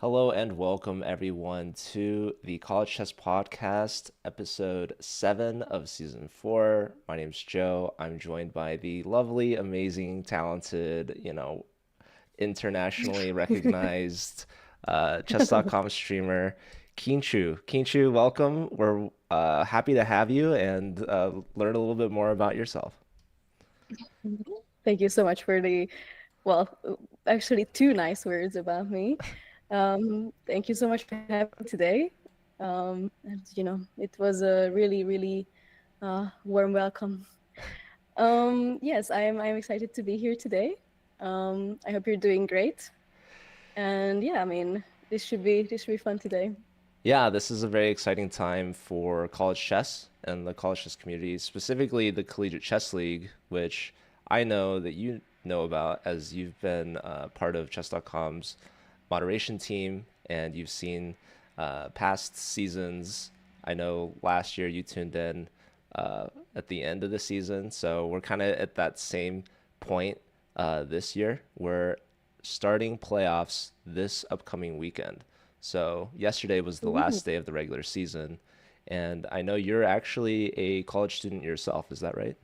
Hello and welcome everyone to the College Chess Podcast, episode 7 of season 4. My name's Joe. I'm joined by the lovely, amazing, talented, internationally recognized chess.com streamer, Kinchu. Kinchu, welcome. We're happy to have you and learn a little bit more about yourself. Thank you so much for well, actually two nice words about me. Thank you so much for having me today. And it was a really warm welcome. Yes, I'm excited to be here today. I hope you're doing great. And yeah, I mean, this should be fun today. Yeah, this is a very exciting time for college chess and the college chess community, specifically the Collegiate Chess League, which I know that you know about as you've been part of chess.com's moderation team and you've seen past seasons. I know last year you tuned in at the end of the season, so we're kind of at that same point this year. We're starting playoffs this upcoming weekend. So yesterday was the Ooh. last day of the regular season, and I know you're actually a college student yourself. Is that right?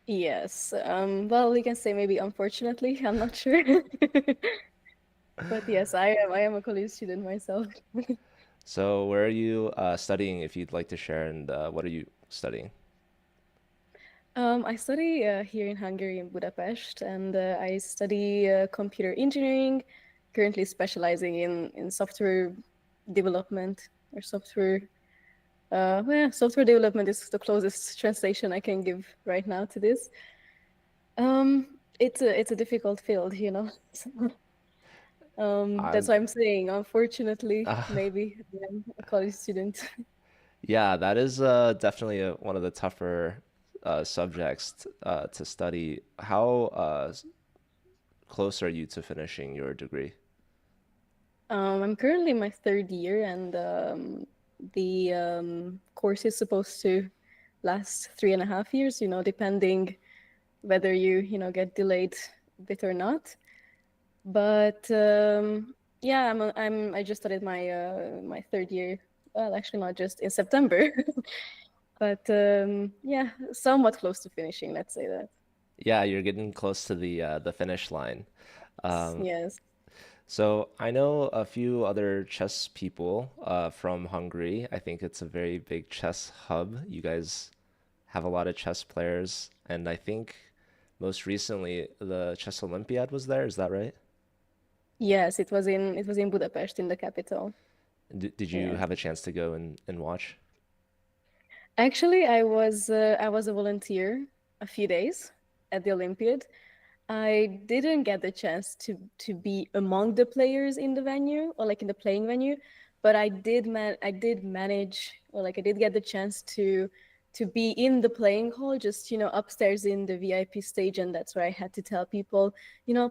Yes. Well, we can say maybe unfortunately, I'm not sure. But yes, I am a college student myself. So where are you studying, if you'd like to share, and what are you studying? I study here in Hungary in Budapest, and I study computer engineering, currently specializing in software development or software. Well, software development is the closest translation I can give right now to this. It's a difficult field, you know. That's I'm, why I'm saying, unfortunately, maybe I'm a college student. yeah, that is definitely one of the tougher subjects to study. How close are you to finishing your degree? I'm currently in my third year, and the course is supposed to last 3.5 years, depending whether you get delayed a bit or not. But yeah, I just started my third year. Well, actually, not just in September, but yeah, somewhat close to finishing. Let's say that. Yeah, you're getting close to the finish line. Um, Yes. So I know a few other chess people from Hungary. I think it's a very big chess hub. You guys have a lot of chess players, and I think most recently the Chess Olympiad was there. Is that right? Yes, it was in Budapest, in the capital. Did you Yeah. have a chance to go and watch? Actually, I was a volunteer a few days at the Olympiad. I didn't get the chance to be among the players in the venue or like in the playing venue, but I did manage, or like I did get the chance to be in the playing hall, just upstairs in the VIP stage, and that's where I had to tell people,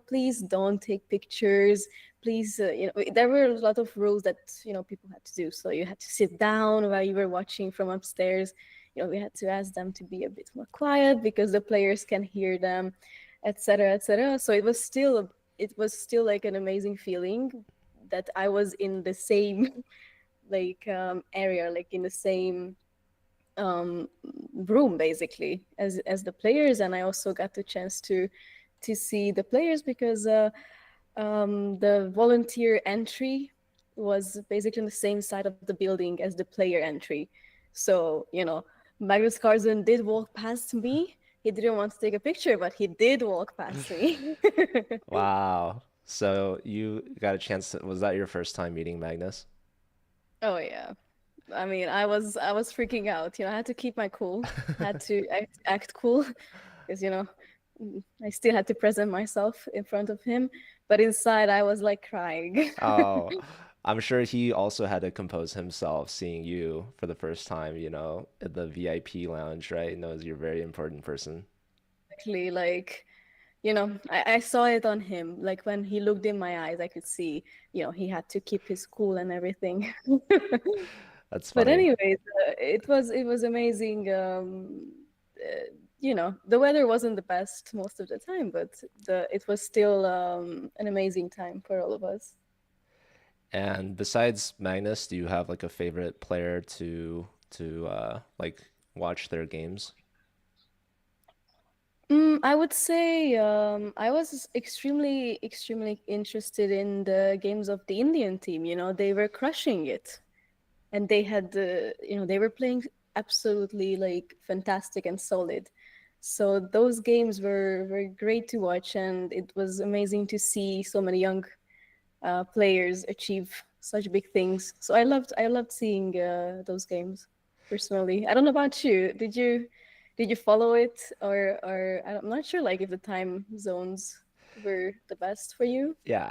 please don't take pictures. Please, there were a lot of rules that people had to do. So you had to sit down while you were watching from upstairs. We had to ask them to be a bit more quiet because the players can hear them, etc., etc. So it was still like an amazing feeling that I was in the same like area, like in the same um, room basically as the players, and I also got the chance to see the players because the volunteer entry was basically on the same side of the building as the player entry. So, Magnus Carlsen did walk past me. He didn't want to take a picture, but he did walk past me. Wow. So you got a chance to, was that your first time meeting Magnus? Oh yeah. I mean, I was freaking out. I had to keep my cool. Had to act cool because I still had to present myself in front of him, but inside I was like crying. Oh, I'm sure he also had to compose himself seeing you for the first time, at the VIP lounge, right? Knows you're a very important person. Exactly, like I saw it on him. Like when he looked in my eyes, I could see, he had to keep his cool and everything. That's But funny. anyways, it was amazing. The weather wasn't the best most of the time, but it was still an amazing time for all of us. And besides Magnus, do you have like a favorite player to like watch their games? I would say I was extremely interested in the games of the Indian team. You know, they were crushing it, and they had they were playing absolutely like fantastic and solid. So those games were great to watch, and it was amazing to see so many young players achieve such big things. So I loved seeing those games personally. I don't know about you. Did you follow it, or I'm not sure like if the time zones were the best for you. Yeah,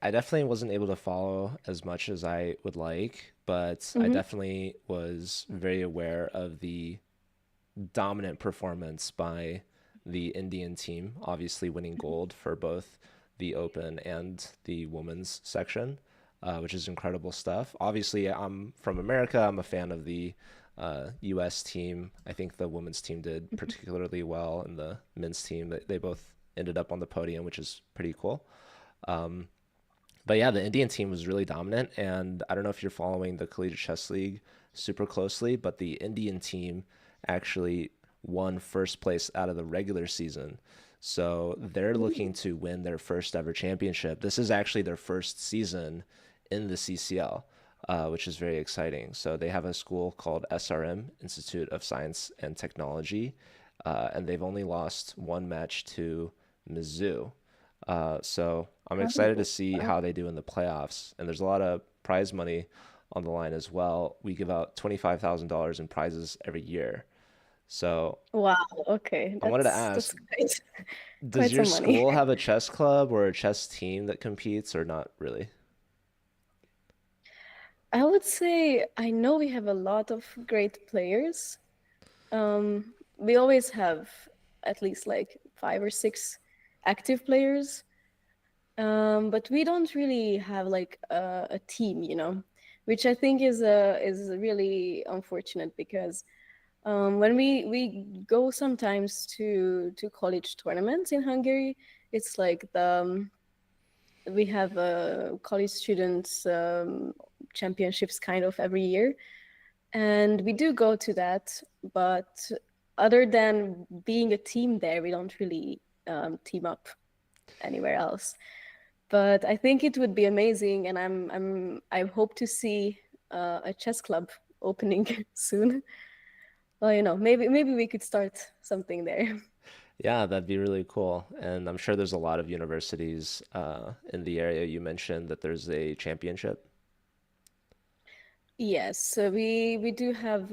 I definitely wasn't able to follow as much as I would like, but I Mm-hmm. definitely was very aware of the dominant performance by the Indian team, obviously winning gold for both the open and the women's section, which is incredible stuff. Obviously, I'm from America. I'm a fan of the U.S. team. I think the women's team did particularly well, and the men's team, they both ended up on the podium, which is pretty cool. But yeah, the Indian team was really dominant, and I don't know if you're following the Collegiate Chess League super closely, but the Indian team actually won first place out of the regular season. So they're looking to win their first ever championship. This is actually their first season in the CCL, which is very exciting. So they have a school called SRM, Institute of Science and Technology, and they've only lost one match to Mizzou. So I'm excited to Oh, see wow. how they do in the playoffs. And there's a lot of prize money on the line as well. We give out $25,000 in prizes every year. So Wow, okay, I wanted to that's ask, quite does quite your some money. school have a chess club or a chess team that competes or not really? I would say I know we have a lot of great players. We always have at least like 5 or 6 active players, but we don't really have like a team, which I think is really unfortunate because when we go sometimes to college tournaments in Hungary, it's like we have college students championships kind of every year, and we do go to that, but other than being a team there, we don't really team up anywhere else. But I think it would be amazing, and I hope to see a chess club opening soon. Well, maybe we could start something there. Yeah, that'd be really cool. And I'm sure there's a lot of universities in the area. You mentioned that there's a championship. Yes, so we do have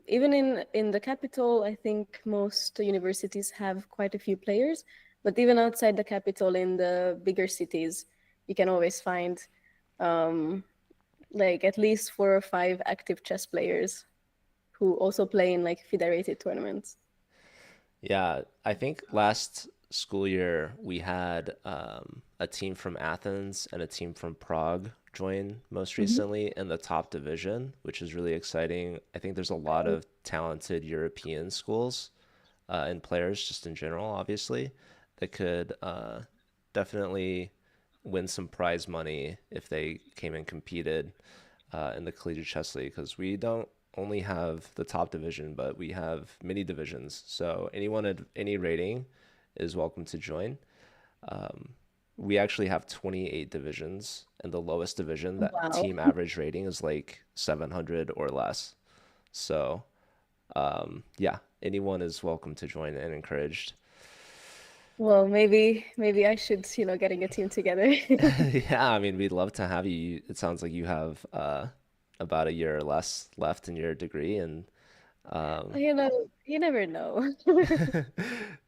even in the capital, I think most universities have quite a few players, but even outside the capital in the bigger cities, you can always find um, like at least 4 or 5 active chess players who also play in like federated tournaments. Yeah, I think last school year we had a team from Athens and a team from Prague join most Mhm. recently in the top division, which is really exciting. I think there's a lot of talented European schools and players just in general, obviously, that could definitely win some prize money if they came and competed in the Collegiate Chess League because we don't only have the top division, but we have many divisions. So anyone at any rating is welcome to join. We actually have 28 divisions, and the lowest division, that Wow. team average rating is like 700 or less. So, yeah, anyone is welcome to join and encouraged. Well, maybe I should, getting a team together. Yeah, I mean, we'd love to have you. It sounds like you have about a year or less left in your degree, and um, You never know.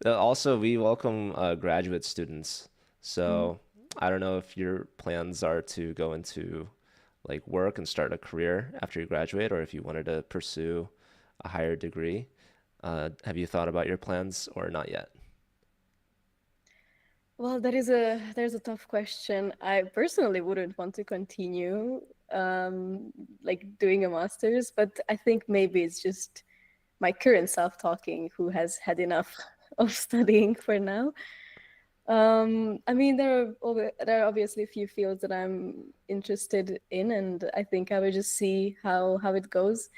also we welcome graduate students. Mhm. So I don't know if your plans are to go into like work and start a career after you graduate, or if you wanted to pursue a higher degree. Have you thought about your plans or not yet? Well, there's a tough question. I personally wouldn't want to continue like doing a master's, but I think maybe it's just my current self talking who has had enough of studying for now. I mean, there are obviously a few fields that I'm interested in, and I think I will just see how it goes.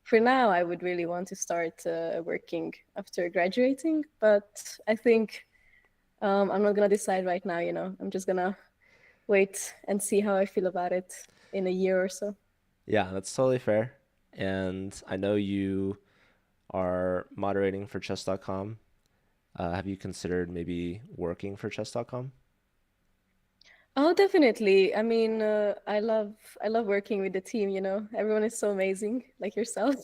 For now, I would really want to start working after graduating, but I think I'm not gonna decide right now. I'm just gonna wait and see how I feel about it in a year or so. Yeah, that's totally fair. And I know you are moderating for chess.com. Have you considered maybe working for chess.com? Oh, definitely. I mean, I love working with the team, Everyone is so amazing, like yourself.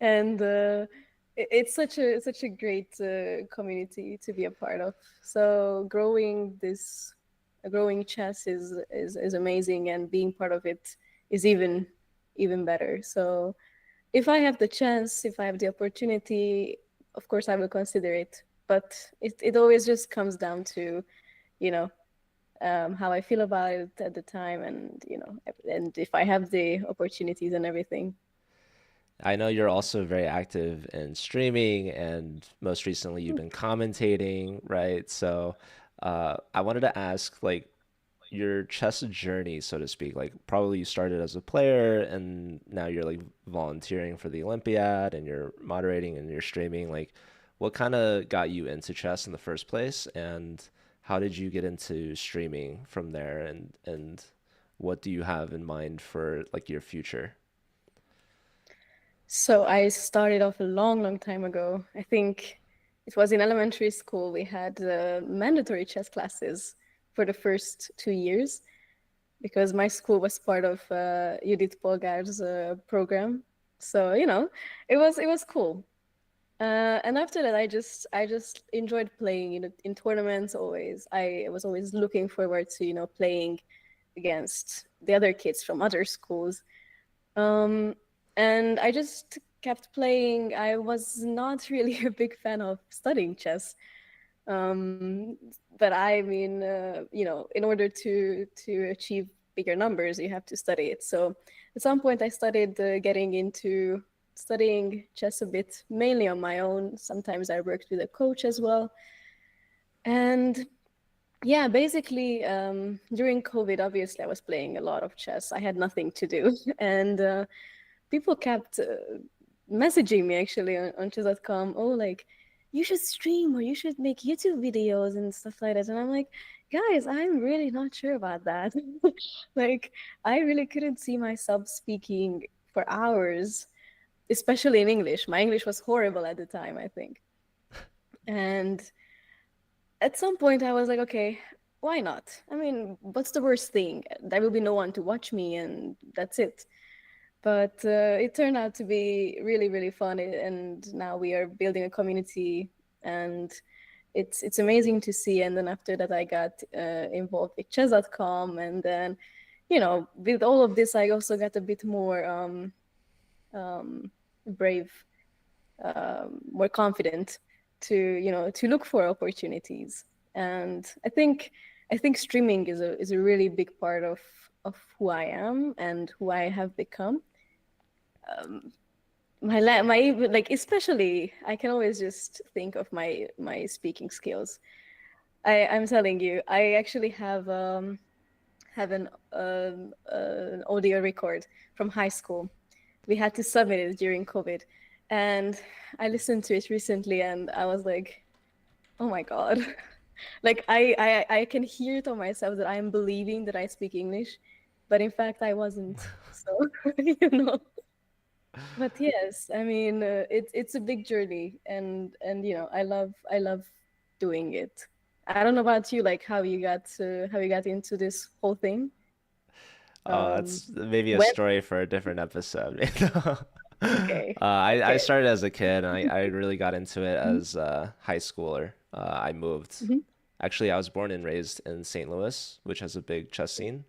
And it's such a great community to be a part of. So growing chess is amazing, and being part of it is even better. So if I have the chance, if I have the opportunity, of course I will consider it. But it always just comes down to, you know, how I feel about it at the time, and and if I have the opportunities and everything. I know you're also very active in streaming, and most recently you've been commentating, right? So, I wanted to ask, like, your chess journey, so to speak. Like, probably you started as a player, and now you're like volunteering for the Olympiad, and you're moderating and you're streaming. Like, what kind of got you into chess in the first place, and how did you get into streaming from there? And what do you have in mind for like your future? So I started off a long time ago. I think it was in elementary school. We had mandatory chess classes for the first 2 years because my school was part of Judith Polgár's program. So it was cool. And after that, I just enjoyed playing in tournaments. Always, I was always looking forward to playing against the other kids from other schools. Um, and I just kept playing. I was not really a big fan of studying chess. Um, but I mean, in order to achieve bigger numbers, you have to study it. So at some point, I started getting into studying chess a bit, mainly on my own. Sometimes I worked with a coach as well. And yeah, basically, during COVID, obviously, I was playing a lot of chess. I had nothing to do, and people kept messaging me actually on chess.com. Oh, like you should stream or you should make YouTube videos and stuff like that. And I'm like, guys, I'm really not sure about that. Like, I really couldn't see myself speaking for hours, especially in English. My English was horrible at the time, I think. And at some point, I was like, okay, why not? I mean, what's the worst thing? There will be no one to watch me, and that's it. But it turned out to be really fun, and now we are building a community, and it's amazing to see. And then after that, I got involved with chess.com, and then with all of this, I also got a bit more brave, more confident to to look for opportunities. And I think streaming is a really big part of who I am and who I have become. My like, especially, I can always just think of my speaking skills. I'm telling you, I actually have an audio record from high school. We had to submit it during COVID, and I listened to it recently, and I was like, oh my god. Like, I can hear it on myself that I am believing that I speak English, but in fact I wasn't. So you know but yes, I mean, it's a big journey, and I love doing it. I don't know about you, like how you got into this whole thing. Oh, Um, that's maybe a when? story for a different episode. Okay, I okay. started as a kid, and I really got into it as a high schooler. I moved. Mm-hmm. Actually, I was born and raised in St. Louis, which has a big chess scene,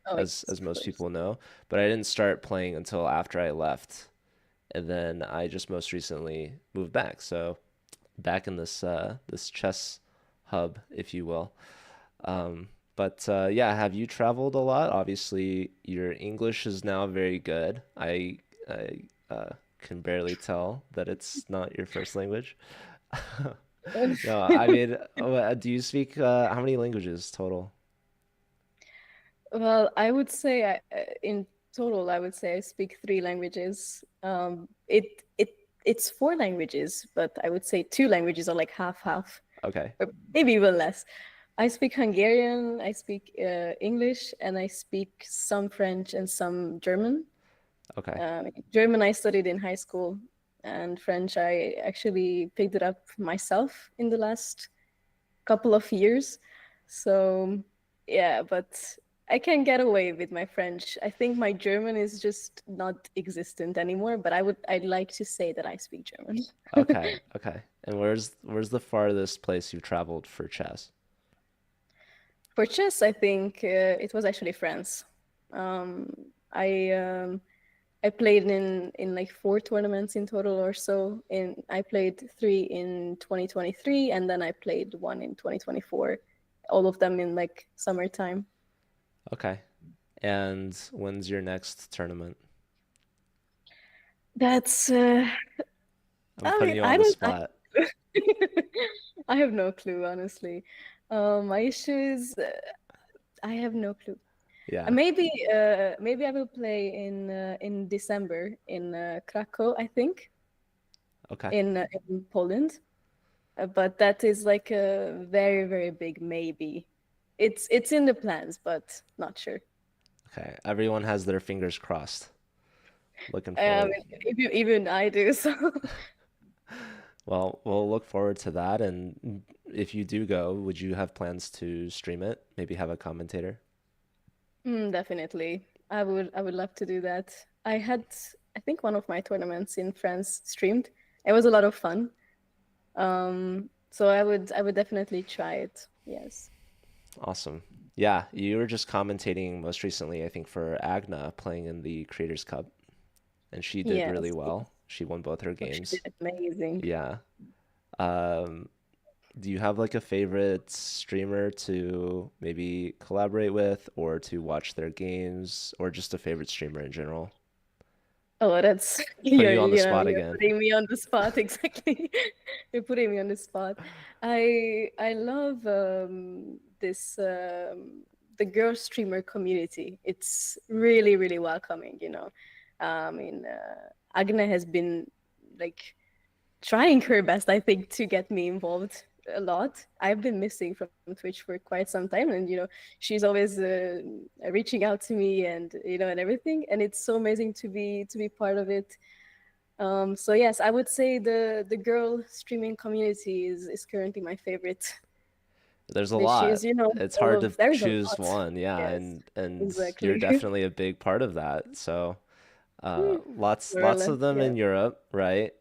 Oh yes, as of most course. people know. But I didn't start playing until after I left, and then I just most recently moved back. So back in this chess hub, if you will. But yeah, have you traveled a lot? Obviously, your English is now very good. I can barely tell that it's not your first language. No, I mean, do you speak how many languages total? Well, I would say in total, I would say I speak three languages. It's four languages, but I would say two languages are like half half, Okay. or maybe even less. I speak Hungarian, I speak English, and I speak some French and some German. Okay. German I studied in high school, and French I actually picked it up myself in the last couple of years. So yeah, but I can get away with my French. I think my German is just not existent anymore, but I'd like to say that I speak German. Okay. Okay. And where's the farthest place you've traveled for chess? For chess, I think it was actually France. Um, I played in like four tournaments in total or so. I played three in 2023, and then I played one in 2024. All of them in like summertime. Okay. And when's your next tournament? That's I'm I putting mean, you on I the don't spot. I have no clue, honestly. My issue is I have no clue. Yeah. Maybe I will play in December in Krakow, I think, Okay. in Poland. But that is like a very, very big maybe. It's in the plans, but not sure. Okay. Everyone has their fingers crossed. Looking Um, forward. even I do so. Well, we'll look forward to that. And if you do go, would you have plans to stream it? Maybe have a commentator? Definitely. I would love to do that. I think one of my tournaments in France streamed. It was a lot of fun. So I would definitely try it. Yes. Awesome. Yeah, you were just commentating most recently, I think, for Agna playing in the Creators Cup, and she did really Yes. well. She won both her Oh, she games. did amazing. Yeah. Um, do you have like a favorite streamer to maybe collaborate with or to watch their games or just a favorite streamer in general? Oh, that's Putting you're you on the you know spot you're again. putting me on the spot exactly. You're putting me on the spot. I love this the girl streamer community. It's really really welcoming. I mean, Agna has been like trying her best, I think, to get me involved a lot. I've been missing from Twitch for quite some time, and she's always reaching out to me, and and everything. And it's so amazing to be part of it. So yes, I would say the girl streaming community is currently my favorite. There's a Which lot. is, It's full hard to of there's a choose lot. one, yeah, Yes, and you're exactly. definitely a big part of that. So, lots More or lots less, of them yeah. in Europe, right?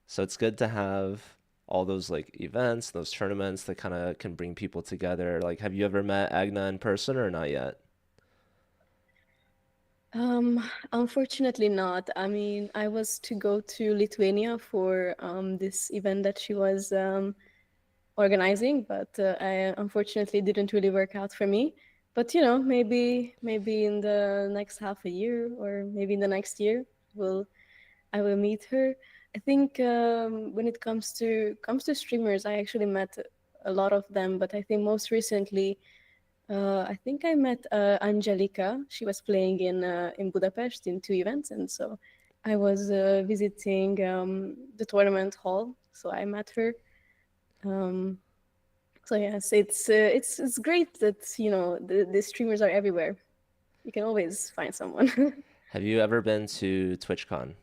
So it's good to have all those like events, those tournaments that kind of can bring people together. Like, have you ever met Agna in person or not yet? Unfortunately not. I mean, I was to go to Lithuania for this event that she was organizing, but I unfortunately didn't really work out for me. But maybe in the next half a year or maybe in the next year, will I will meet her. I think when it comes to streamers, I actually met a lot of them, but I think most recently I think I met Angelica. She was playing in Budapest in two events, and so I was visiting the tournament hall. So I met her. Um, so yes, it's great that the streamers are everywhere. You can always find someone. Have you ever been to TwitchCon?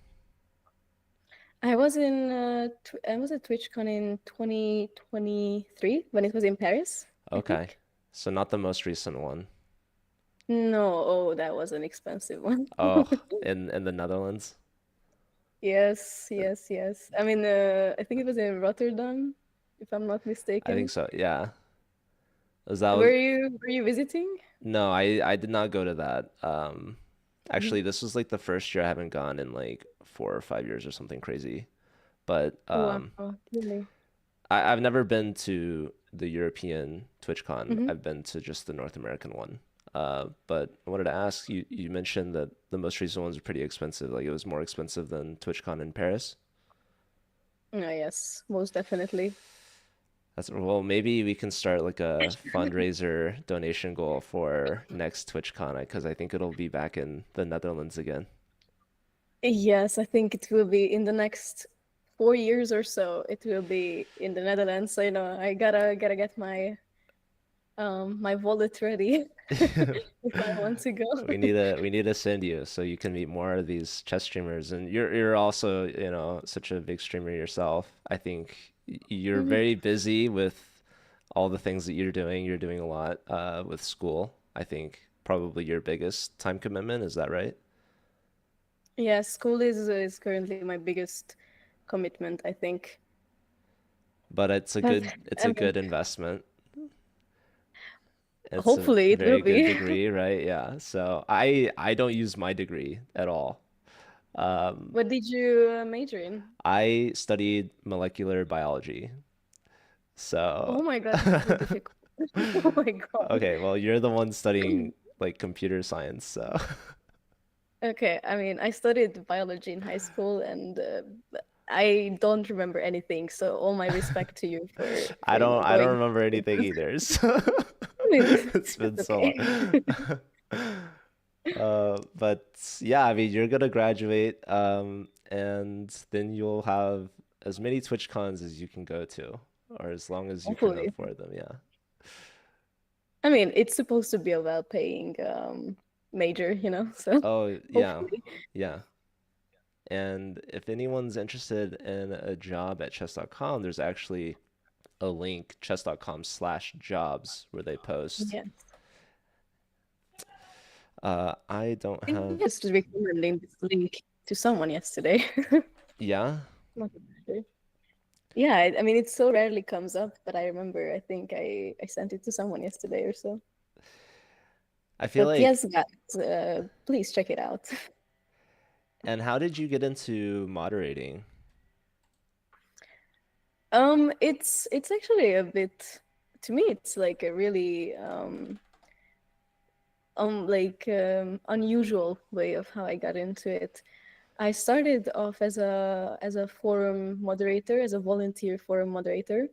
I was at TwitchCon in 2023 when it was in Paris, I Okay. think. So not the most recent one. No, oh, that was an expensive one. Oh, in the Netherlands? Yes, yes, yes. I mean, I think it was in Rotterdam, if I'm not I think mistaken. so. Yeah. Was that was Were you visiting? No, I did not go to that. Mhm. Actually, this was like the first year I haven't gone in like 4 or 5 years or something crazy. But Wow, really? I've never been to the European TwitchCon. Hmm. I've been to just the North American one. But I wanted to ask you, you mentioned that the most recent ones are pretty expensive. Like it was more expensive than TwitchCon in Paris. Oh, yes, most definitely. That's well, maybe we can start like a fundraiser donation goal for next TwitchCon because I think it'll be back in the Netherlands again. Yes, I think it will be in the next 4 years or so. It will be in the Netherlands. So, I gotta get my wallet ready if I want to go. We need to send you so you can meet more of these chess streamers. And you're also, such a big streamer yourself. I think you're Mhm. very busy with all the things that you're doing. You're doing a lot with school. I think probably your biggest time commitment. Is that right? Yeah, school is currently my biggest commitment, I think. But it's a But good it's I a mean, good investment. It's a hopefully it will very good be. degree, right? Yeah. So I don't use my degree at all. Um, What did you major in? I studied molecular biology. So, Oh my God, it's so difficult. Oh my God. okay, well, you're the one studying like computer science, so Okay, I mean, I studied biology in high school and I don't remember anything. So all my respect to you for I don't I don't going. remember anything either. So I mean, it's been that's so okay. long. But yeah, I mean, you're gonna graduate, and then you'll have as many Twitch cons as you can go to, or as long as you can Hopefully. afford them, yeah. I mean, it's supposed to be a well-paying major. So Oh, yeah, hopefully. yeah. And if anyone's interested in a job at chess.com, there's actually a link, chess.com/jobs, where they post. Yeah. I don't I think have, I just recommending this link to someone yesterday. yeah, Not sure. Yeah, I mean, it so rarely comes up, but I remember I think I sent it to someone yesterday or so. I feel But like, yes, guys, please check it out. and how did you get into moderating? It's actually a bit, to me, it's like a really unusual way of how I got into it. I started off as a forum moderator, as a volunteer forum moderator,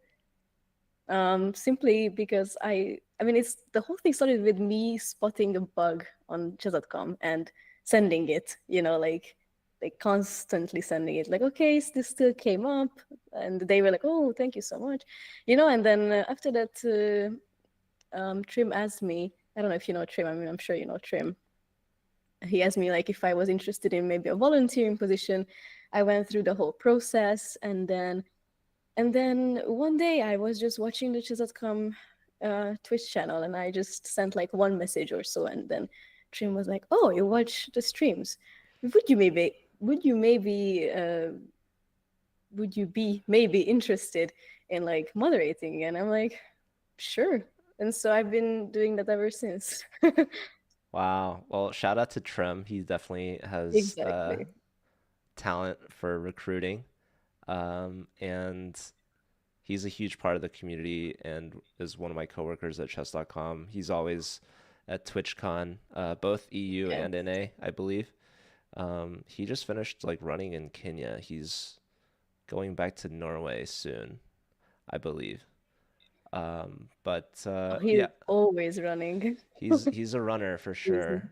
simply because I mean, it's the whole thing started with me spotting a bug on chess.com and sending it, like constantly sending it, like, okay, this still came up, and they were like, oh, thank you so much, and then after that, Trim asked me, I don't know if you know Trim, I mean, I'm sure you know Trim. He asked me like if I was interested in maybe a volunteering position. I went through the whole process, and then one day I was just watching the chess.com Twitch channel, and I just sent like one message or so, and then Trim was like, "Oh, you watch the streams? Would you maybe would you maybe would you be maybe interested in like moderating?" And I'm like, "Sure." And so I've been doing that ever since. Wow. Well, shout out to Trim. He definitely has Exactly. talent for recruiting. And he's a huge part of the community and is one of my coworkers at chess.com. He's always at TwitchCon, both EU Yeah. and NA, I believe. He just finished like running in Kenya. He's going back to Norway soon, I believe. But Oh, he's yeah, always running. he's a runner for Crazy. sure.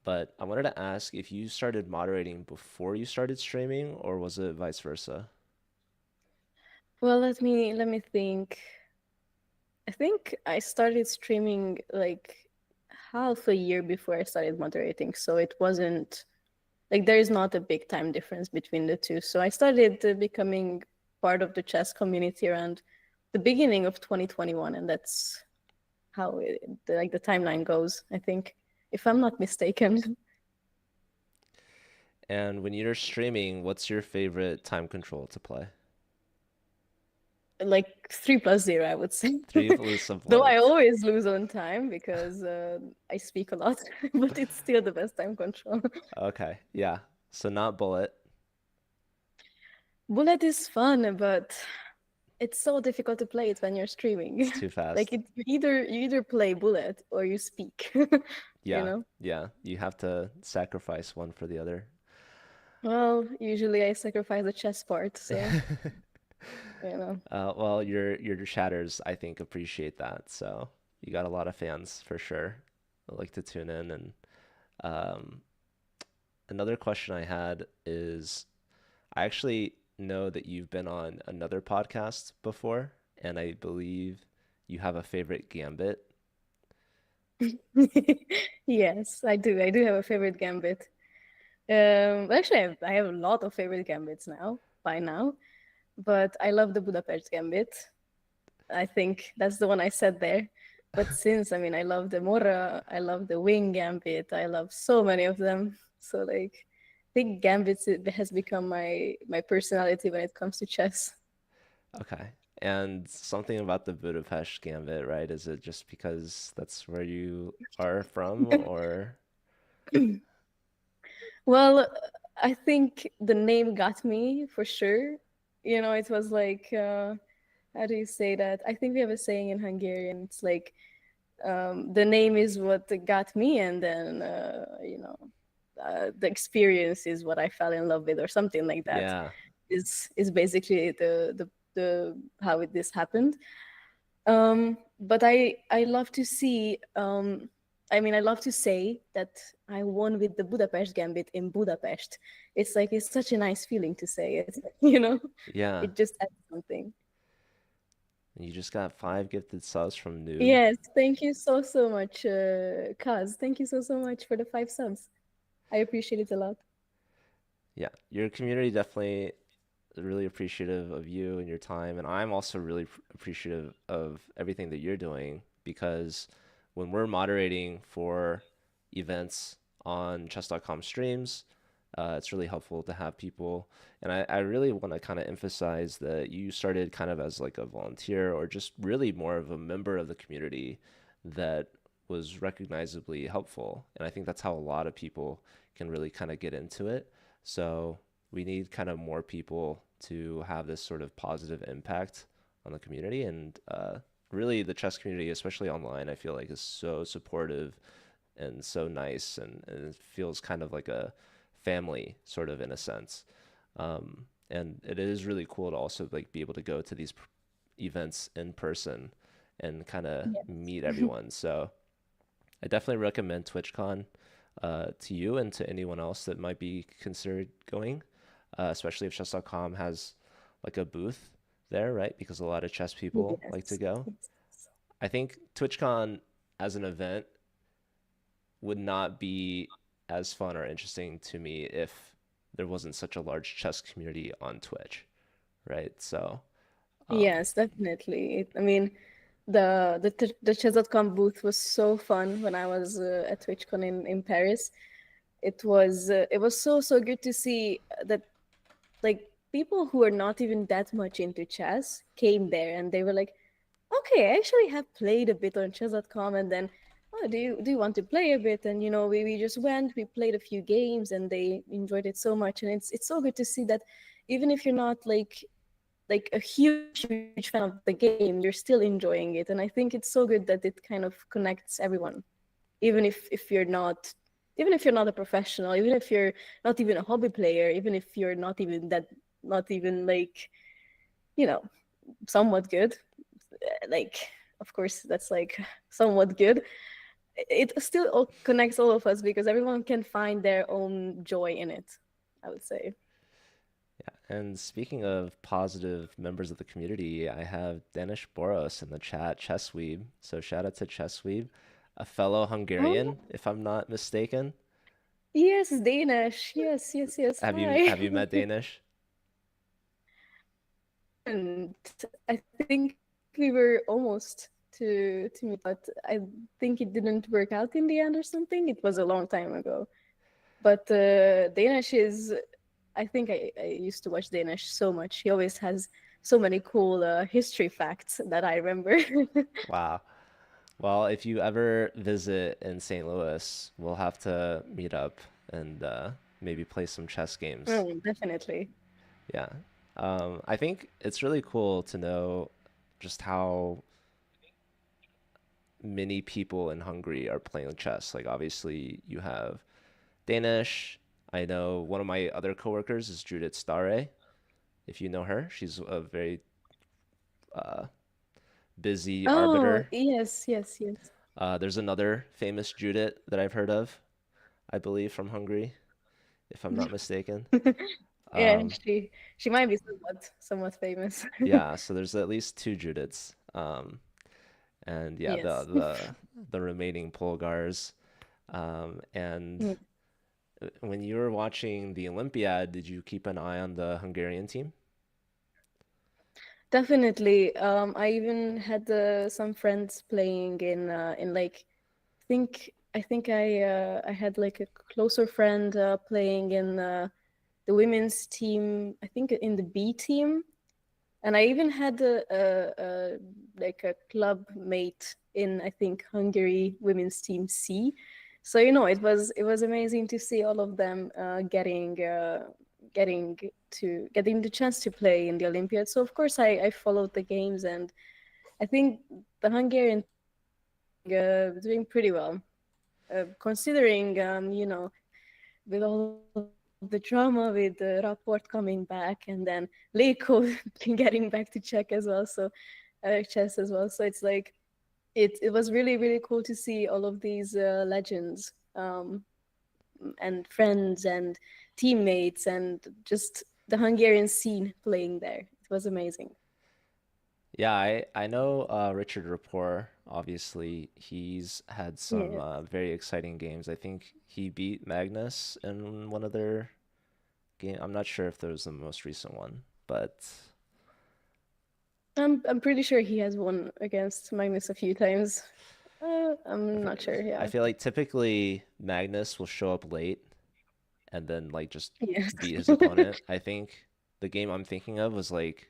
But I wanted to ask if you started moderating before you started streaming, or was it vice versa? Well, let me think. I think I started streaming like half a year before I started moderating, so it wasn't like there is not a big time difference between the two. So I started becoming part of the chess community around the beginning of 2021, and that's how the timeline goes, I think, if I'm not mistaken. And when you're streaming, what's your favorite time control to play? Like 3+0, I would say. Three plus of Though I what? always lose on time because I speak a lot, but it's still the best time control. Okay, yeah. So not bullet. Bullet is fun, but it's so difficult to play it when you're streaming. It's too Like fast. you either play bullet or you speak, you Yeah, know? yeah. You have to sacrifice one for the other. Well, usually I sacrifice the chess part, so you know. Well, your chatters, I think, appreciate that. So you got a lot of fans for sure. I like to tune in. And um, another question I had is, I actually know that you've been on another podcast before, and I believe you have a favorite gambit. Yes, I do. I do have a favorite gambit. Actually, I have a lot of favorite gambits now, by now, but I love the Budapest gambit. I think that's the one I said there. But since, I mean, I love the Mora, I love the Wing gambit, I love so many of them. So like, I think gambits has become my personality when it comes to chess. Okay. And something about the Budapest gambit, right? Is it just because that's where you are from, or Well, I think the name got me for sure. You know, it was like, how do you say that? I think we have a saying in Hungarian. It's like, the name is what got me, and then, the experience is what I fell in love with, or something like that. yeah. Is basically the how this happened. But I love to see. I mean, I love to say that I won with the Budapest Gambit in Budapest. It's like it's such a nice feeling to say it. You know, Yeah. it just adds something. And you just got 5 gifted subs from Noob. Yes, thank you so much, Kaz. Thank you so much for the 5 subs. I appreciate it a lot. Yeah, your community definitely really appreciative of you and your time, and I'm also really appreciative of everything that you're doing because when we're moderating for events on chess.com streams, it's really helpful to have people. And I really want to kind of emphasize that you started kind of as like a volunteer or just really more of a member of the community that was recognizably helpful. And I think that's how a lot of people can really kind of get into it. So we need kind of more people to have this sort of positive impact on the community. And really, the chess community, especially online, I feel like is so supportive and so nice, and it feels kind of like a family, sort of in a sense. And it is really cool to also like be able to go to these events in person and kind of Yes. meet everyone. So I definitely recommend TwitchCon to you and to anyone else that might be considered going, especially if chess.com has like a booth there, right? Because a lot of chess people like to Yes. go. Yes. I think TwitchCon as an event would not be as fun or interesting to me if there wasn't such a large chess community on Twitch, right? So, um, Yes, definitely. I mean, the chess.com booth was so fun when I was at TwitchCon in Paris. It was so good to see that like people who are not even that much into chess came there and they were like, okay, I actually have played a bit on chess.com, and then, oh, do you want to play a bit? And we just went, we played a few games and they enjoyed it so much. And it's so good to see that even if you're not like a huge fan of the game, you're still enjoying it. And I think it's so good that it kind of connects everyone, even if you're not, even if you're not a professional, even if you're not even a hobby player, even if you're not even that, not even like, you know, somewhat good. Like, of course, that's like somewhat good. It still all connects all of us because everyone can find their own joy in it, I would say. yeah. And speaking of positive members of the community, I have Danish Boros in the chat, Chessweeb. So shout out to Chessweeb, a fellow Hungarian, Oh, if I'm not mistaken. yes, Danish. Yes. Have you Hi. met Danish? And I think we were almost to meet, but I think it didn't work out in the end or something. It was a long time ago. But Danish is, I think I used to watch Danish so much. He always has so many cool history facts that I remember. Wow. Well, if you ever visit in St. Louis, we'll have to meet up and maybe play some chess games. Mm, definitely. Yeah. I think it's really cool to know just how many people in Hungary are playing chess. Like, obviously, you have Danish. I know one of my other coworkers is Judith Stare, if you know her. She's a very uh, busy Oh, arbiter. yes, yes, yes. There's another famous Judith that I've heard of, I believe, from Hungary, if I'm not mistaken. Yeah, Um, she might be somewhat famous. yeah, so there's at least two Judiths. And yeah, Yes. the remaining Polgars. And Yeah, when you were watching the Olympiad, did you keep an eye on the Hungarian team? definitely. I even had some friends playing in like I had like a closer friend playing in the women's team. I think in the B team, and I even had a like a club mate in I think Hungary women's team C. So it was amazing to see all of them getting the chance to play in the Olympiad. So of course I followed the games, and I think the Hungarian team is doing pretty well, considering with all of the drama with the Rapport coming back and then Leko getting back to Czech as well, so chess as well. So it's like it was really cool to see all of these legends and friends and teammates and just the Hungarian scene playing there. It was amazing. Yeah, I know Richard Rapport. Obviously, he's had some Yeah. very exciting games. I think he beat Magnus in one of their game. I'm not sure if there was the most recent one, but I'm pretty sure he has won against Magnus a few times. I I'm f- not sure. I Yeah. feel like typically Magnus will show up late and then like just Yes. beat his opponent. I think the game I'm thinking of was like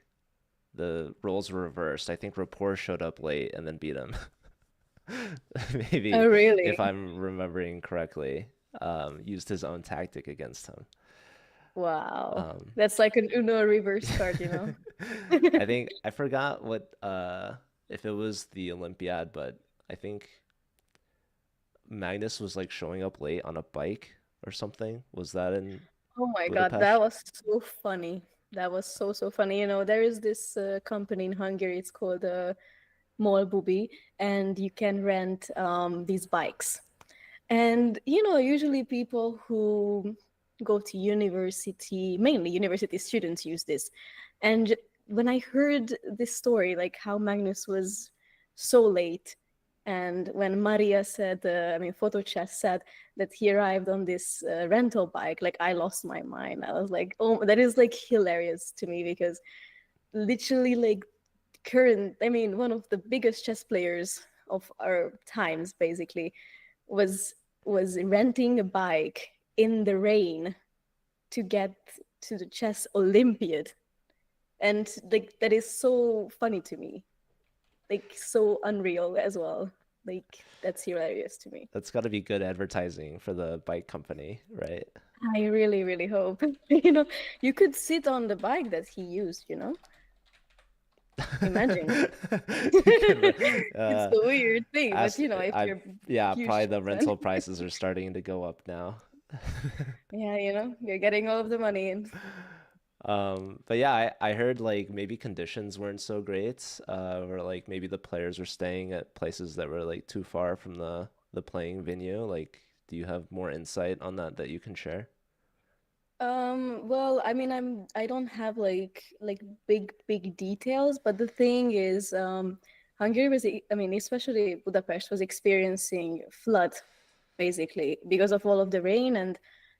the roles were reversed. I think Rapport showed up late and then beat him. Oh, Maybe if really? I'm remembering correctly, used his own tactic against him. Wow. Um, That's like an Uno reverse card, you know? I think I forgot what if it was the Olympiad, but I think Magnus was like showing up late on a bike or something. Was that in Oh my God, that Budapest? was so funny. That was so funny. There is this company in Hungary. It's called Mall Bubi, and you can rent these bikes. And usually people who go to university, mainly university students, use this. And when I heard this story, like how Magnus was so late, and when Maria said, Photo Chess said that he arrived on this rental bike, like I lost my mind. I was like, oh, that is like hilarious to me because literally, like, one of the biggest chess players of our times, basically was was renting a bike in the rain to get to the chess Olympiad. And like that is so funny to me. Like so unreal as well. Like that's hilarious to me. That's got to be good advertising for the bike company, right? I really hope. You could sit on the bike that he used, Imagine. You could, It's a weird thing, but ask. if I you're a Yeah, huge probably the chess fan, rental prices are starting to go up now. yeah, you're getting all of the money in. But yeah, I heard like maybe conditions weren't so great, or like maybe the players were staying at places that were like too far from the playing venue. Like, do you have more insight on that you can share? Well, I don't have like big details, but the thing is, Hungary especially Budapest was experiencing flood basically because of all of the rain, and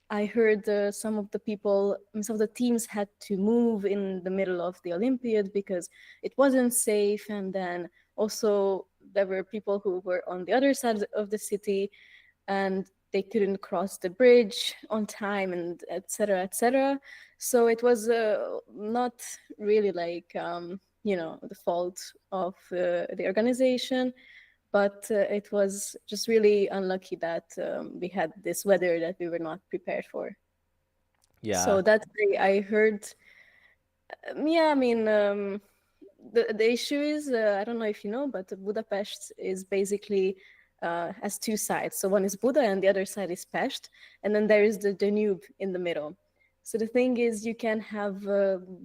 I heard some of the teams had to move in the middle of the Olympiad because it wasn't safe, and then also there were people who were on the other side of the city and they couldn't cross the bridge on time and etc etc. So it was not really like the fault of the organization, but it was just really unlucky that we had this weather that we were not prepared for. Yeah, So that I heard. Yeah, the issue is, I don't know if you know, but Budapest is basically has two sides. So one is Buda and the other side is Pest, and then there is the Danube in the middle. So the thing is, you can have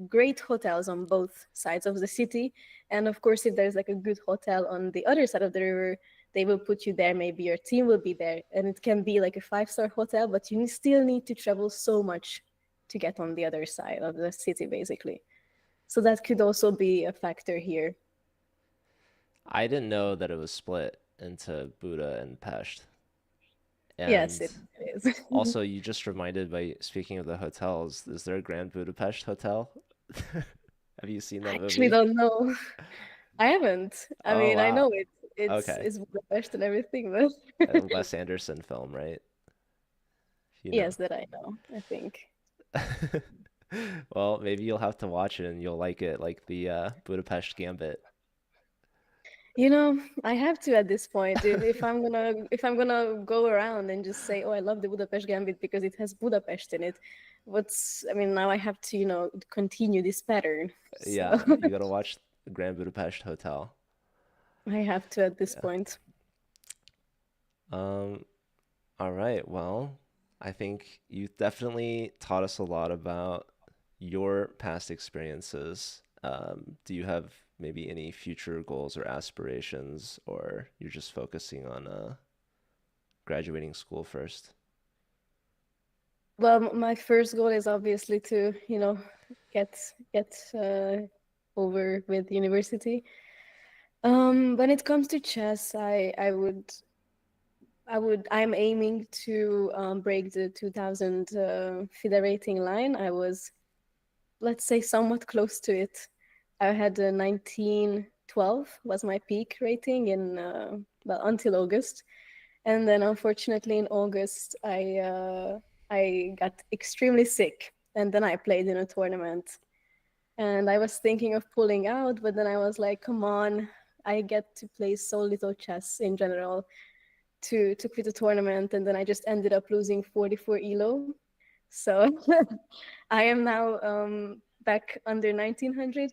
great hotels on both sides of the city, and of course, if there's like a good hotel on the other side of the river, they will put you there. Maybe your team will be there, and it can be like a five-star hotel, but you still need to travel so much to get on the other side of the city, basically. So that could also be a factor here. I didn't know that it was split into Buda and Pest. Yes, And it is. also, you just reminded by speaking of the hotels, is there a Grand Budapest Hotel? Have you seen I that actually movie? don't know. I haven't. I Oh mean, I wow. know it's Okay. it's Budapest and everything, but A Wes Anderson film, right? You know. yes, that I know, I think. Well, maybe you'll have to watch it and you'll like it, like the Budapest Gambit. You know, I have to at this point. If I'm gonna go around and just say, "Oh, I love the Budapest Gambit because it has Budapest in it," I mean, now I have to, continue this pattern. So Yeah, you gotta watch the Grand Budapest Hotel. I have to at this Yeah. point. Um, all right. Well, I think you definitely taught us a lot about your past experiences. Do you have maybe any future goals or aspirations, or you're just focusing on graduating school first? Well, my first goal is obviously to, get get over with university. When it comes to chess, I'm aiming to break the 2000 FIDE rating line. I was, let's say, somewhat close to it. I had a 1912 was my peak rating in well, until August, and then unfortunately in August I got extremely sick, and then I played in a tournament, and I was thinking of pulling out, but then I was like, come on, I get to play so little chess in general to quit the tournament, and then I just ended up losing 44 elo. So I am now back under 1900,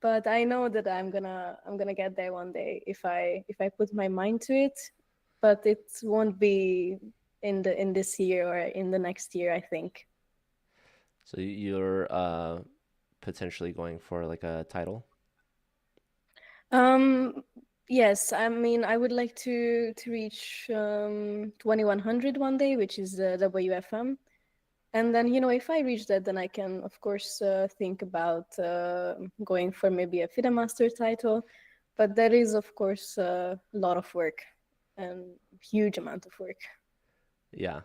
but I know that I'm gonna get there one day if I put my mind to it. But it won't be in this year or in the next year, I think. So you're potentially going for like a title? Um, yes, I mean I would like to reach 2100 one day, which is the WFM. And then, if I reach that, then I can, of course, think about going for maybe a FIDE master title. But that is, of course, a lot of work and huge amount of work. Yeah,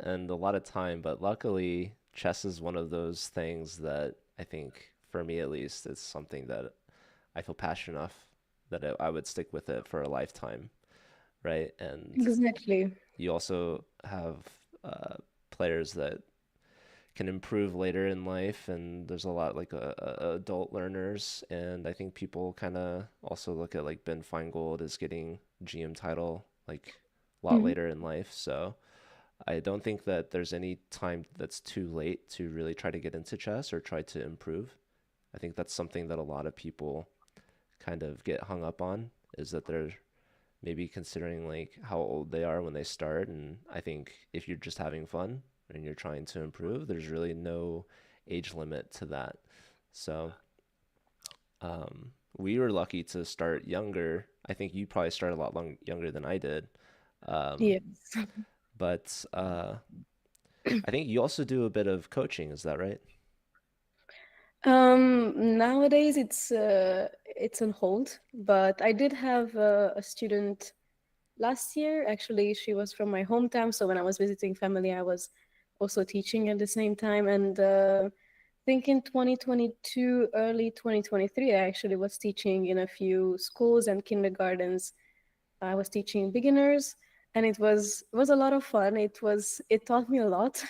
and a lot of time, but luckily, chess is one of those things that I think, for me at least, it's something that I feel passionate enough that I would stick with it for a lifetime, right? And Exactly. you also have players that can improve later in life, and there's a lot like adult learners, and I think people kind of also look at like Ben Feingold as getting GM title like a lot Mhm. later in life, so. I don't think that there's any time that's too late to really try to get into chess or try to improve. I think that's something that a lot of people kind of get hung up on is that they're maybe considering like how old they are when they start. And I think if you're just having fun and you're trying to improve, there's really no age limit to that. So we were lucky to start younger. I think you probably started a lot younger than I did. Um, Yes. but I think you also do a bit of coaching, is that right? Nowadays it's on hold, but I did have a student last year. Actually, she was from my hometown, so when I was visiting family, I was also teaching at the same time. And I think in 2022, early 2023, I actually was teaching in a few schools and kindergartens. I was teaching beginners, and it was a lot of fun. It taught me a lot.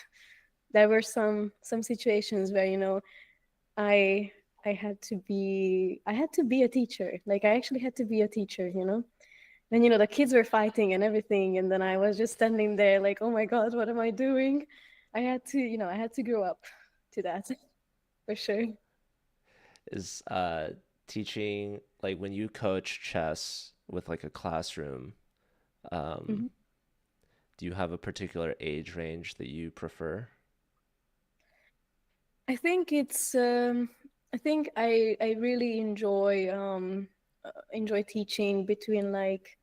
There were some situations where I I had to be a teacher. Like I actually had to be a teacher. And the kids were fighting and everything, and then I was just standing there like, oh my god, what am I doing? I had to grow up to that for sure. Is teaching like when you coach chess with like a classroom, um, Mhm. do you have a particular age range that you prefer? I think it's I think I really enjoy teaching between like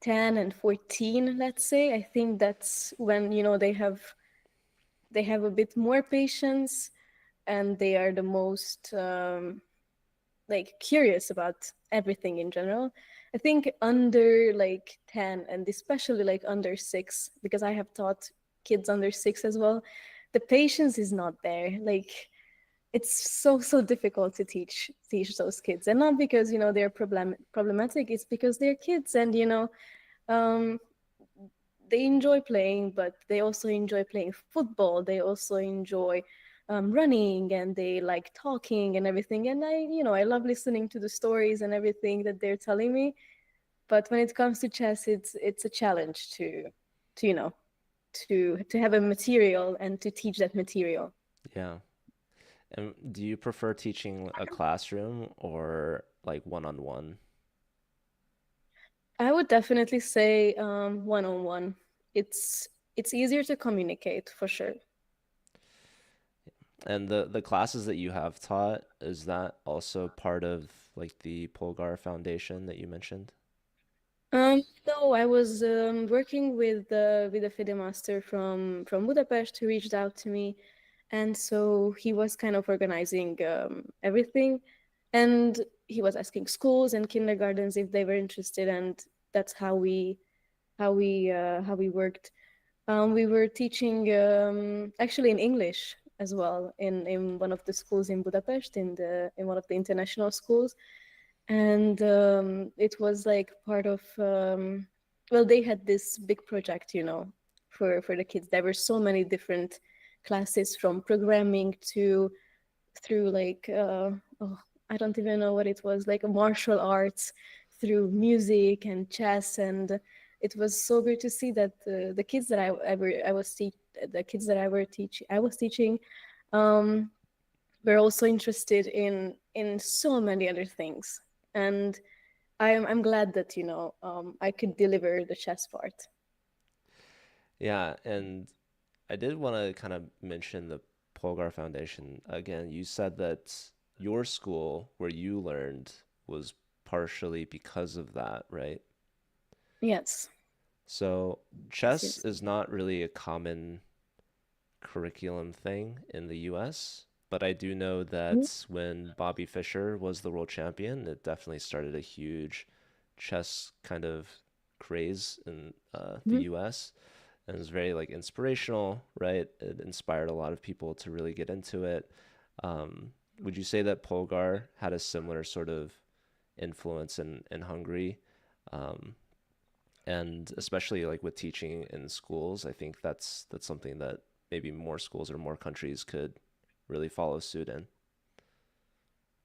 10 and 14, let's say. I think that's when, they have a bit more patience, and they are the most like curious about everything in general. I think under like 10, and especially like under 6, because I have taught kids under 6 as well, the patience is not there. Like, it's so difficult to teach those kids, and not because they're problematic. It's because they're kids, and um they enjoy playing, but they also enjoy playing football. They also enjoy running, and they like talking and everything. And I love listening to the stories and everything that they're telling me. But when it comes to chess, it's a challenge to to have a material and to teach that material. Yeah. And do you prefer teaching a classroom or like one-on-one? I would definitely say one on one. It's easier to communicate for sure. And the classes that you have taught, is that also part of like the Polgar Foundation that you mentioned? No, I was working with a FIDE master from Budapest who reached out to me, and so he was kind of organizing everything, and he was asking schools and kindergartens if they were interested, and that's how we worked. We were teaching actually in English as well in one of the schools in Budapest, in one of the international schools, and it was like part of well, they had this big project, for the kids. There were so many different classes, from programming to through like oh, I don't even know what it was, like martial arts, through music and chess. And it was so great to see that the kids that I was the kids that I was teaching um were also interested in so many other things. And I'm glad that I could deliver the chess part. Yeah, and I did want to kind of mention the Polgar Foundation again. You said that your school where you learned was partially because of that, right? Yes, So yes, chess yes. is not really a common curriculum thing in the US, but I do know Mhm, that when Bobby Fischer was the world champion, it definitely started a huge chess kind of craze in the mhm. US, and it was very like inspirational, right? It inspired a lot of people to really get into it. Would you say that Polgar had a similar sort of influence in Hungary? Um, and especially like with teaching in schools, I think that's something that maybe more schools or more countries could really follow suit in.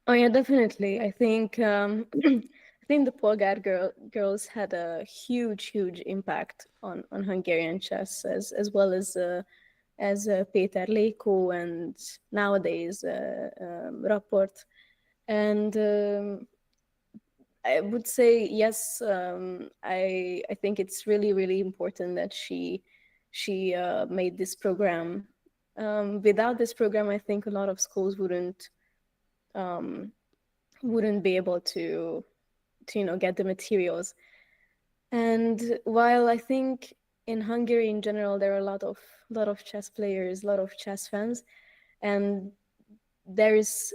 Oh yeah, definitely. I think I think the Polgár girls had a huge impact on Hungarian chess, as well as Péter Léko, and nowadays Rapport. And I would say yes. I think it's really important that she made this program. Without this program, I think a lot of schools um, wouldn't be able to get the materials. And while I think in Hungary in general there are a lot of chess players, a lot of chess fans, and there is,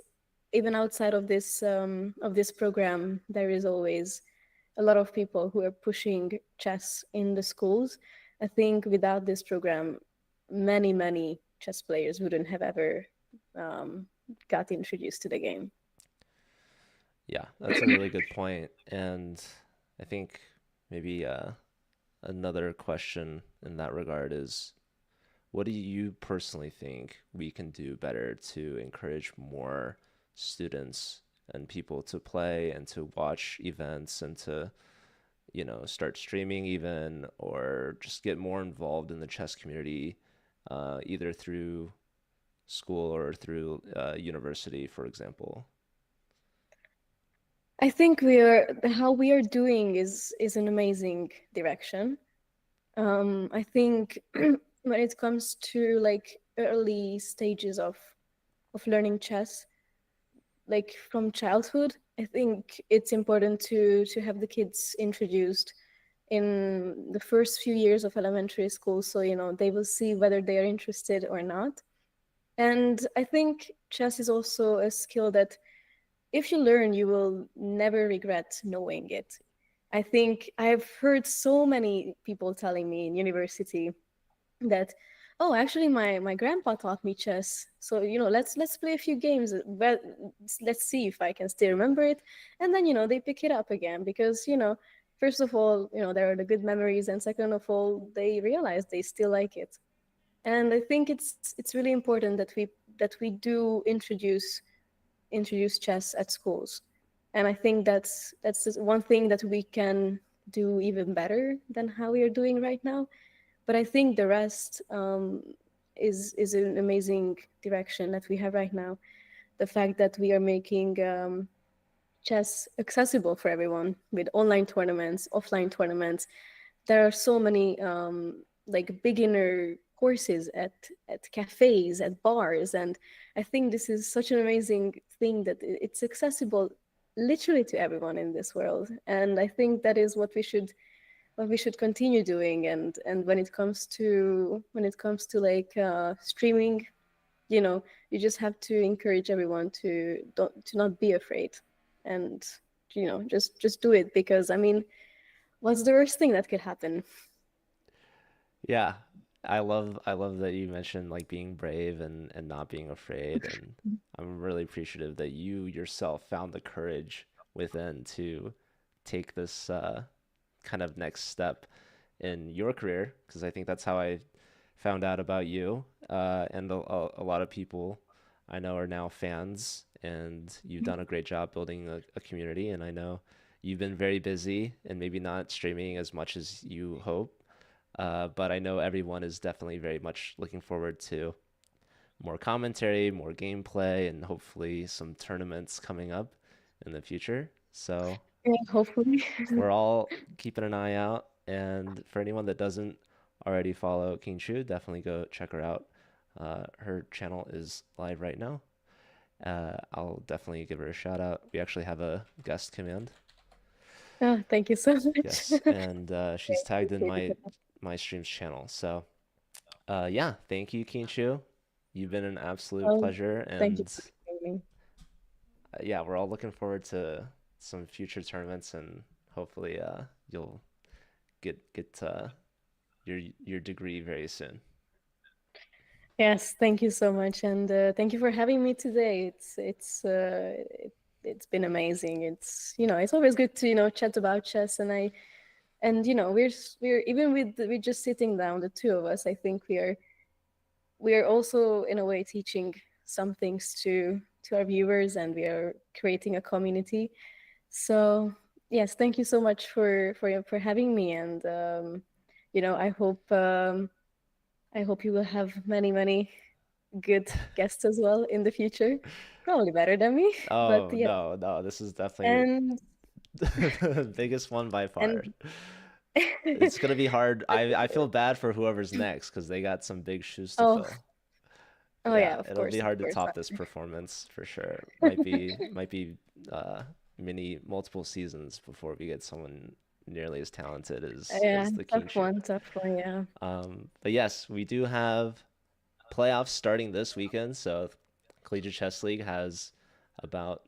even outside of this program, there is always a lot of people who are pushing chess in the schools. I think without this program, many chess players wouldn't have ever um, got introduced to the game. Yeah, that's a really good point. And I think maybe another question in that regard is, what do you personally think we can do better to encourage more students and people to play and to watch events and to, start streaming even, or just get more involved in the chess community, either through school or through university, for example? I think how we are doing is an amazing direction. I think when it comes to like early stages of learning chess, like from childhood. I think it's important to have the kids introduced in the first few years of elementary school, so they will see whether they are interested or not. And I think chess is also a skill that if you learn, you will never regret knowing it. I think I've heard so many people telling me in university that, oh, actually my grandpa taught me chess, so let's play a few games, well, let's see if I can still remember it. And then they pick it up again because first of all, there are the good memories, and second of all, they realize they still like it. And I think it's really important that we do introduce chess at schools. And I think that's just one thing that we can do even better than how we are doing right now. But I think the rest is an amazing direction that we have right now. The fact that we are making chess accessible for everyone with online tournaments, offline tournaments. There are so many like beginner courses at cafes, at bars, and I think this is such an amazing thing that it's accessible literally to everyone in this world. And I think that is what we should continue doing. And when it comes to like streaming, you just have to encourage everyone to not be afraid, and just do it, because I mean, what's the worst thing that could happen? Yeah, I love that you mentioned like being brave and not being afraid, and I'm really appreciative that you yourself found the courage within to take this kind of next step in your career, because I think that's how I found out about you, and a lot of people I know are now fans, and you've done a great job building a community, and I know you've been very busy and maybe not streaming as much as you hope, but I know everyone is definitely very much looking forward to more commentary, more gameplay, and hopefully some tournaments coming up in the future. So Yeah, hopefully. we're all keeping an eye out. And for anyone that doesn't already follow King Chu, definitely go check her out. Her channel is live right now. I'll definitely give her a shout out. We actually have a guest command. Oh, thank you so much. Yes, and I she's tagged in appreciate it. my stream's channel. So yeah, thank you, King Chu. You've been an absolute Well, pleasure, thank you and for having me. yeah, we're all looking forward to some future tournaments, and hopefully you'll get your degree very soon. Yes, thank you so much, and thank you for having me today. It's been amazing. It's always good to chat about chess, and we're even with just sitting down, the two of us. I think we are also in a way teaching some things to our viewers, and we are creating a community. So yes, thank you so much for having me, and I hope you will have many good guests as well in the future, probably better than me. But Oh yeah, no, no, this is definitely and the biggest one by far. and It's gonna be hard. but, I feel bad for whoever's next because they got some big shoes to oh, fill. oh yeah, Yeah, it'll be of hard to course. top this performance for sure. Might be many multiple seasons before we get someone nearly as talented Yeah, as the King tough Shu. one, tough one. Yeah. But yes, we do have playoffs starting this weekend. So Collegiate Chess League has about,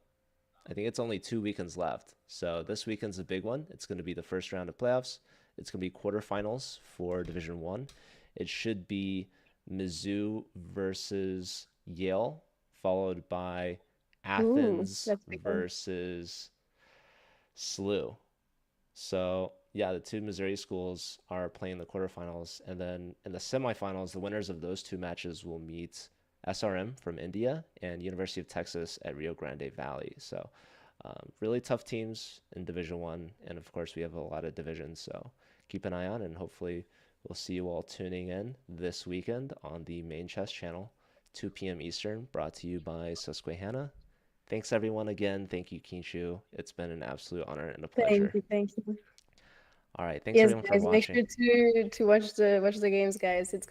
I think it's only 2 weekends left. So this weekend's a big one. It's going to be the first round of playoffs. It's going to be quarterfinals for Division One. It should be Mizzou versus Yale, followed by Ooh, Athens that's big one. versus SLU. So yeah, the two Missouri schools are playing the quarterfinals, and then in the semifinals, the winners of those two matches will meet SRM from India and University of Texas at Rio Grande Valley. So really tough teams in Division One, and of course we have a lot of divisions. So keep an eye on, and hopefully we'll see you all tuning in this weekend on the main chess channel, 2 p.m. Eastern, brought to you by Susquehanna. Thanks everyone again. Thank you, Kinshu. It's been an absolute honor and a Thank pleasure. you, thank you. All right. Thanks Yes, everyone for guys, make watching. sure to watch the games, guys. It's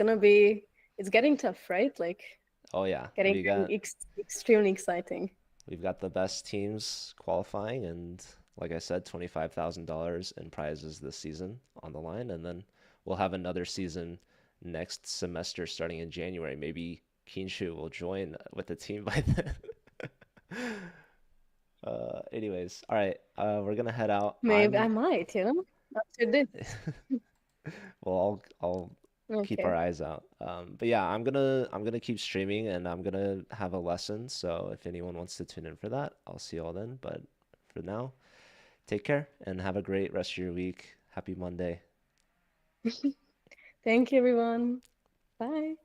getting tough, right? Like, Oh yeah, Getting extremely exciting. we've got the best teams qualifying, and like I said, $25,000 in prizes this season on the line, and then we'll have another season next semester starting in January. Maybe Kinshu will join with the team by then. Anyways, all right, we're gonna head out. Maybe I might, after this. Well, I'll keep our Okay. eyes out. But yeah, I'm gonna keep streaming and I'm gonna have a lesson. So if anyone wants to tune in for that, I'll see you all then. But for now, take care and have a great rest of your week. Happy Monday. Thank you, everyone. Bye.